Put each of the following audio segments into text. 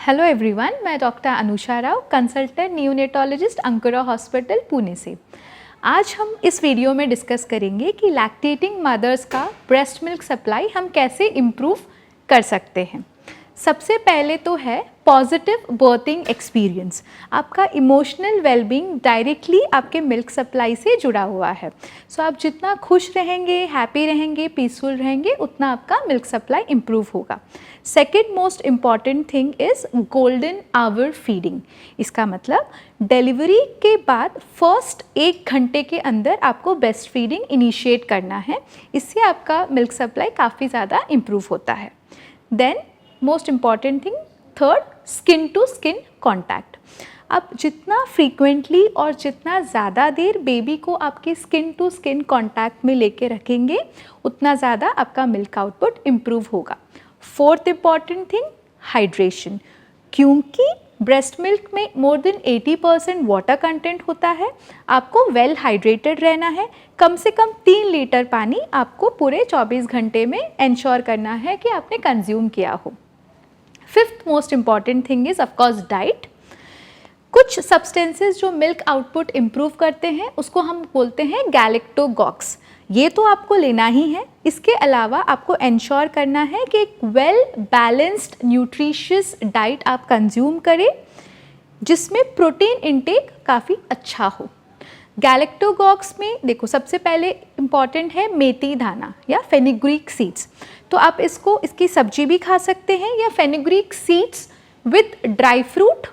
Hello everyone, मैं doctor Anusha Rao, consultant न्यूनेटोलॉजिस्ट अंकुरा hospital Pune से। आज हम इस वीडियो में डिस्कस करेंगे कि लैक्टेटिंग मदर्स का ब्रेस्ट मिल्क सप्लाई हम कैसे इम्प्रूव कर सकते हैं। सबसे पहले तो है पॉजिटिव बर्थिंग एक्सपीरियंस। आपका इमोशनल वेलबींग डायरेक्टली आपके मिल्क सप्लाई से जुड़ा हुआ है। सो आप जितना खुश रहेंगे, हैप्पी रहेंगे, पीसफुल रहेंगे, उतना आपका मिल्क सप्लाई इम्प्रूव होगा। Second most important thing is golden hour feeding. इसका मतलब डिलीवरी के बाद फर्स्ट 1 घंटे के अंदर आपको ब्रेस्ट फीडिंग इनिशिएट करना है। इससे आपका मिल्क सप्लाई काफ़ी ज़्यादा इम्प्रूव होता है। Then most important thing third, skin to skin contact. आप जितना फ्रीक्वेंटली और जितना ज़्यादा देर बेबी को आपके स्किन टू स्किन कॉन्टैक्ट में लेके रखेंगे, उतना ज़्यादा आपका मिल्क आउटपुट इम्प्रूव होगा। Fourth important thing, hydration. क्योंकि ब्रेस्ट मिल्क में मोर देन 80% वाटर कंटेंट होता है, आपको वेल हाइड्रेटेड रहना है। कम से कम 3 लीटर पानी आपको पूरे 24 घंटे में इंश्योर करना है कि आपने कंज्यूम किया हो। Fifth most important thing is of course diet. कुछ सब्सटेंसेस जो मिल्क आउटपुट इम्प्रूव करते हैं उसको हम बोलते हैं गैलेक्टोगॉक्स। ये तो आपको लेना ही है। इसके अलावा आपको इंश्योर करना है कि एक वेल बैलेंस्ड न्यूट्रिशियस डाइट आप कंज्यूम करें जिसमें प्रोटीन इंटेक काफ़ी अच्छा हो। गैलेक्टोगॉक्स में देखो, सबसे पहले इम्पॉर्टेंट है मेथी दाना या फेनिग्रीक सीड्स। तो आप इसकी सब्जी भी खा सकते हैं या fenugreek seeds with dry fruit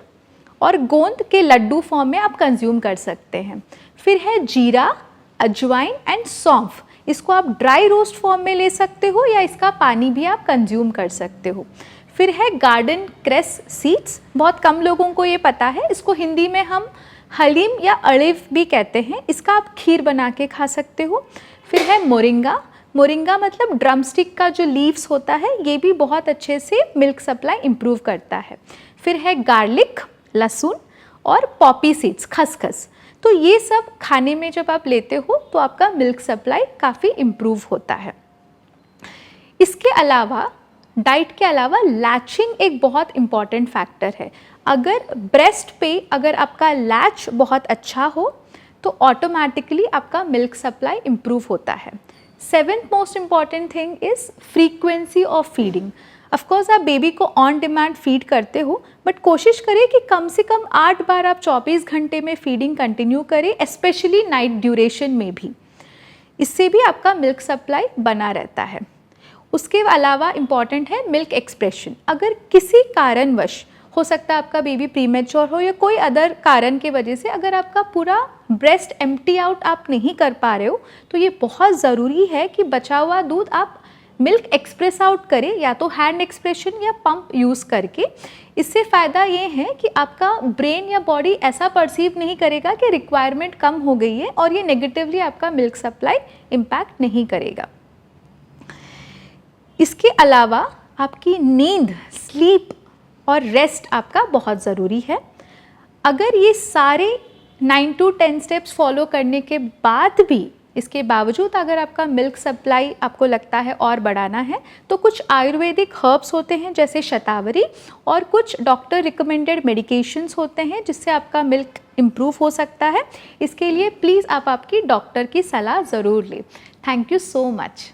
और गोंद के लड्डू फॉर्म में आप कंज्यूम कर सकते हैं। फिर है जीरा, अजवाइन एंड सौंफ। इसको आप ड्राई रोस्ट फॉर्म में ले सकते हो या इसका पानी भी आप कंज्यूम कर सकते हो। फिर है गार्डन क्रेस सीड्स। बहुत कम लोगों को ये पता है, इसको हिंदी में हम हलीम या अड़िव भी कहते हैं। इसका आप खीर बना के खा सकते हो। फिर है मोरिंगा। मोरिंगा मतलब ड्रमस्टिक का जो लीव्स होता है, ये भी बहुत अच्छे से मिल्क सप्लाई इम्प्रूव करता है। फिर है गार्लिक, लहसुन और पॉपी सीड्स, खसखस। तो ये सब खाने में जब आप लेते हो तो आपका मिल्क सप्लाई काफ़ी इम्प्रूव होता है। इसके अलावा डाइट के अलावा लैचिंग एक बहुत इम्पॉर्टेंट फैक्टर है। अगर ब्रेस्ट पे अगर आपका लैच बहुत अच्छा हो तो ऑटोमेटिकली आपका मिल्क सप्लाई इम्प्रूव होता है। Seventh most important thing is frequency of feeding. Of course आप बेबी को ऑन डिमांड फीड करते हो, बट कोशिश करें कि कम से कम 8 बार आप 24 घंटे में फीडिंग कंटिन्यू करें, स्पेशली नाइट ड्यूरेशन में भी। इससे भी आपका मिल्क सप्लाई बना रहता है। उसके अलावा इम्पॉर्टेंट है मिल्क एक्सप्रेशन। अगर किसी कारणवश, हो सकता है आपका बेबी प्रीमेच्योर हो या कोई अदर कारण के वजह से, अगर आपका पूरा ब्रेस्ट एम्प्टी आउट आप नहीं कर पा रहे हो, तो ये बहुत ज़रूरी है कि बचा हुआ दूध आप मिल्क एक्सप्रेस आउट करें, या तो हैंड एक्सप्रेशन या पंप यूज़ करके। इससे फ़ायदा ये है कि आपका ब्रेन या बॉडी ऐसा परसीव नहीं करेगा कि रिक्वायरमेंट कम हो गई है, और ये नेगेटिवली आपका मिल्क सप्लाई इम्पैक्ट नहीं करेगा। इसके अलावा आपकी नींद, स्लीप और रेस्ट आपका बहुत ज़रूरी है। अगर ये सारे 9 to 10 स्टेप्स फॉलो करने के बाद भी, इसके बावजूद अगर आपका मिल्क सप्लाई आपको लगता है और बढ़ाना है, तो कुछ आयुर्वेदिक हर्ब्स होते हैं जैसे शतावरी, और कुछ डॉक्टर रिकमेंडेड मेडिकेशंस होते हैं जिससे आपका मिल्क इम्प्रूव हो सकता है। इसके लिए प्लीज़ आप आपकी डॉक्टर की सलाह ज़रूर लें। Thank you so much.